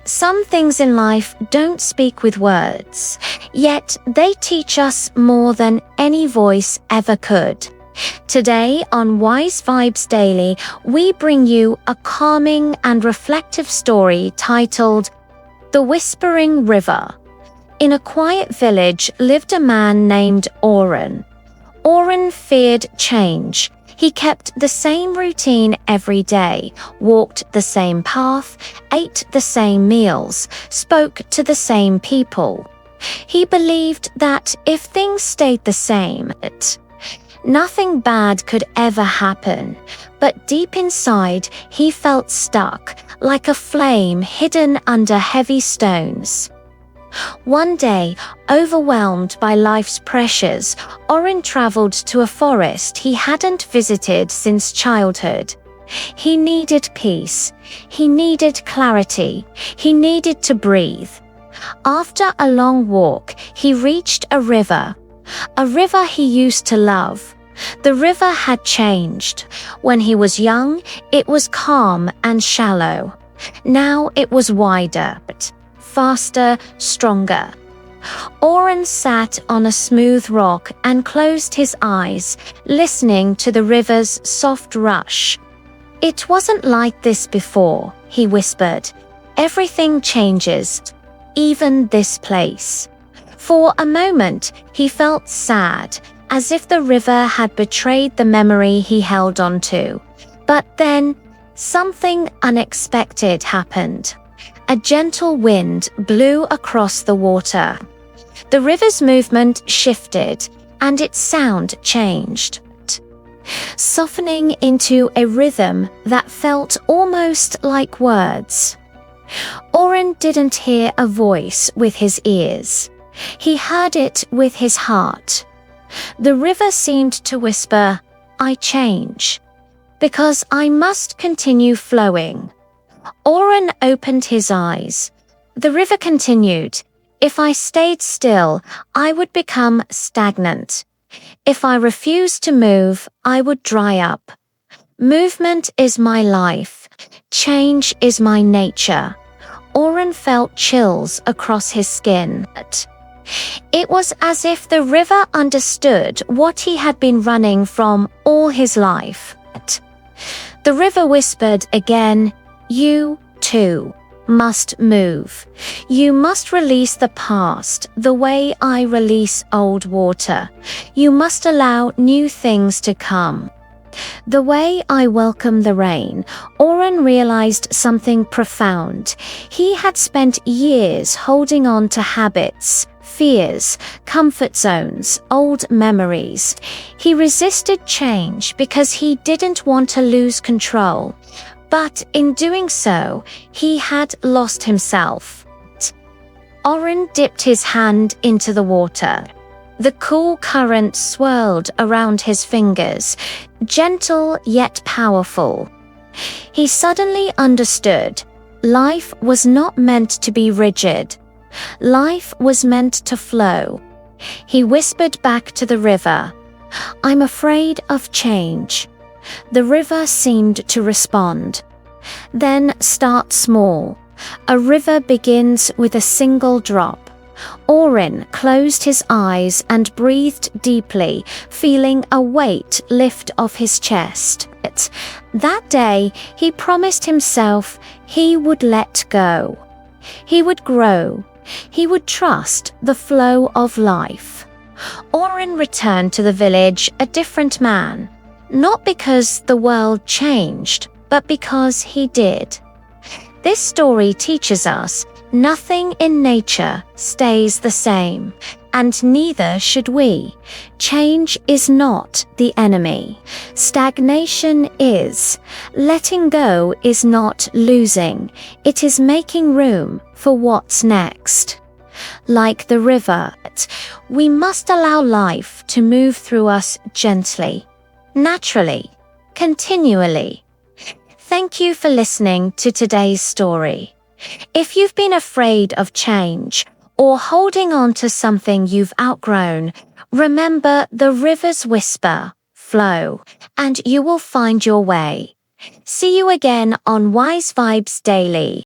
Some things in life don't speak with words, yet they teach us more than any voice ever could. Today on Wise Vibes Daily, we bring you a calming and reflective story titled The Whispering River. In a quiet village lived a man named Oren. Oren feared change. He kept the same routine every day, walked the same path, ate the same meals, spoke to the same people. He believed that if things stayed the same, nothing bad could ever happen. But deep inside, he felt stuck, like a flame hidden under heavy stones. One day, overwhelmed by life's pressures, Oren traveled to a forest he hadn't visited since childhood. He needed peace. He needed clarity. He needed to breathe. After a long walk, he reached a river he used to love. The river had changed. When he was young, it was calm and shallow. Now it was wider, faster, stronger. Oren sat on a smooth rock and closed his eyes, listening to the river's soft rush. "It wasn't like this before," he whispered. "Everything changes, even this place." For a moment, he felt sad, as if the river had betrayed the memory he held on to. But then, something unexpected happened. A gentle wind blew across the water. The river's movement shifted, and its sound changed, softening into a rhythm that felt almost like words. Oren didn't hear a voice with his ears. He heard it with his heart. The river seemed to whisper, "I change, because I must continue flowing." Oren opened his eyes. The river continued. "If I stayed still, I would become stagnant. If I refused to move, I would dry up. Movement is my life. Change is my nature." Oren felt chills across his skin. It was as if the river understood what he had been running from all his life. The river whispered again, "You, too, must move. You must release the past the way I release old water. You must allow new things to come. The way I welcome the rain." Oren realized something profound. He had spent years holding on to habits, fears, comfort zones, old memories. He resisted change because he didn't want to lose control. But in doing so, he had lost himself. Oren dipped his hand into the water. The cool current swirled around his fingers, gentle yet powerful. He suddenly understood. Life was not meant to be rigid. Life was meant to flow. He whispered back to the river, "I'm afraid of change." The river seemed to respond. Then start small. A river begins with a single drop. Oren closed his eyes and breathed deeply, feeling a weight lift off his chest. That day, he promised himself he would let go. He would grow. He would trust the flow of life. Oren returned to the village a different man. Not because the world changed, but because he did. This story teaches us nothing in nature stays the same, and neither should we. Change is not the enemy. Stagnation is. Letting go is not losing. It is making room for what's next. Like the river, we must allow life to move through us gently, naturally, continually. Thank you for listening to today's story. If you've been afraid of change or holding on to something you've outgrown, remember the river's whisper, flow, and you will find your way. See you again on Wise Vibes Daily.